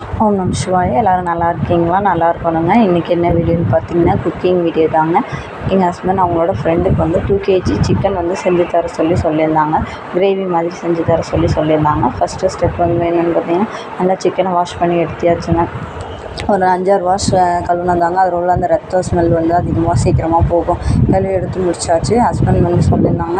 ஓம் நம சிவாய. எல்லோரும் நல்லா இருக்கீங்களா? நல்லா இருக்கணுங்க. இன்றைக்கி என்ன வீடியோன்னு பார்த்தீங்கன்னா, குக்கிங் வீடியோ தாங்க. எங்கள் ஹஸ்பண்ட் அவங்களோட ஃப்ரெண்டுக்கு வந்து 2 kg சிக்கன் வந்து செஞ்சு தர சொல்லியிருந்தாங்க. கிரேவி மாதிரி செஞ்சு தர சொல்லியிருந்தாங்க. ஃபஸ்ட்டு ஸ்டெப் வந்து என்னென்னு பார்த்தீங்கன்னா, நல்லா சிக்கனை வாஷ் பண்ணி எடுத்தியாச்சுங்க. ஒரு 5-6 வாஷ் கழுவுனாதாங்க அதில் உள்ள அந்த ரத்தம் ஸ்மெல் வந்து அதிகமாக சீக்கிரமாக போகும். கழுவி எடுத்து முடிச்சாச்சு. ஹஸ்பண்ட் வந்து சொல்லியிருந்தாங்க,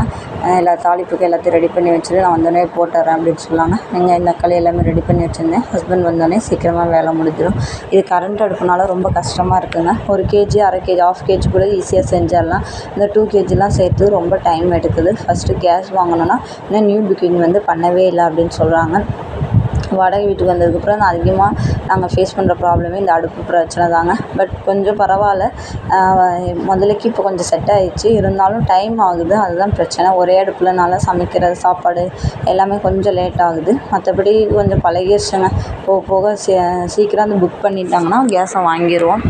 எல்லா தாளிப்புக்கு எல்லாத்தையும் ரெடி பண்ணி வச்சுட்டு நான் வந்தோடனே போட்டுறேன் அப்படின்னு சொன்னாங்க. வெங்காயம் தக்காளி எல்லாமே ரெடி பண்ணி வச்சுருந்தேன். ஹஸ்பண்ட் வந்தோடனே சீக்கிரமாக வேலை முடிஞ்சிடும். இது கரண்ட் அடுப்புனால ரொம்ப கஷ்டமாக இருக்குங்க. 1 kg, அரை kg, 1/2 kg கூட ஈஸியாக செஞ்சிடலாம். இந்த 2 kgலாம் சேர்த்து ரொம்ப டைம் எடுக்குது. ஃபஸ்ட்டு கேஸ் வாங்கினோன்னா இன்னும் நியூ புக்கிங் வந்து பண்ணவே இல்லை அப்படின்னு சொல்கிறாங்க. வாடகை வீட்டுக்கு வந்ததுக்கப்புறம் நாங்கள் ஃபேஸ் பண்ணுற ப்ராப்ளமே இந்த அடுப்பு பிரச்சனை தாங்க. பட் கொஞ்சம் பரவாயில்ல. முதலைக்கு இப்போ கொஞ்சம் செட் ஆகிடுச்சு. இருந்தாலும் டைம் ஆகுது, அதுதான் பிரச்சனை. ஒரே அடுப்புலனால சமைக்கிறது சாப்பாடு எல்லாமே கொஞ்சம் லேட் ஆகுது. மற்றபடி கொஞ்சம் பழகிடுச்சுங்க. போக போக சீக்கிரம் வந்து புக் பண்ணிட்டாங்கன்னா கேஸை வாங்கிடுவோம்.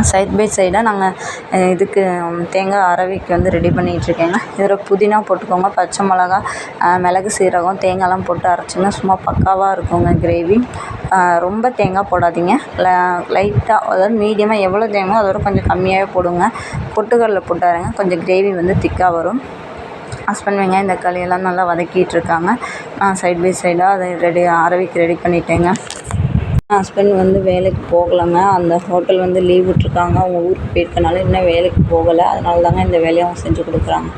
சைட் பை சைடாக நாங்கள் இதுக்கு தேங்காய் அரவிக்கு வந்து ரெடி பண்ணிகிட்ருக்கேங்க. இதில் புதினா போட்டுக்கோங்க, பச்சை மிளகா, மிளகு, சீரகம், தேங்காய்லாம் போட்டு அரைச்சிங்கன்னா சும்மா பக்காவாக இருக்குங்க கிரேவி. ரொம்ப தேங்காய் போடாதீங்க. லைட்டாக, அதாவது மீடியமாக எவ்வளோ தேங்காயோ அதோட கொஞ்சம் கம்மியாகவே போடுங்க. பொட்டுக்கடலை போட்டாருங்க, கொஞ்சம் கிரேவி வந்து திக்காக வரும். ஹஸ்பண்ட் வெங்காயம் தக்காளி எல்லாம் நல்லா வதக்கிட்டுருக்காங்க. நான் சைட் பை சைடாக அதை அரவிக்கு ரெடி பண்ணிட்டேங்க. ஹஸ்பண்ட் வந்து வேலைக்கு போகலைங்க. அந்த ஹோட்டல் வந்து லீவ் விட்ருக்காங்க. அவங்க ஊருக்கு போயிருக்கனால இன்னும் வேலைக்கு போகலை. அதனால தாங்க இந்த வேலையை அவங்க செஞ்சு கொடுக்குறாங்க.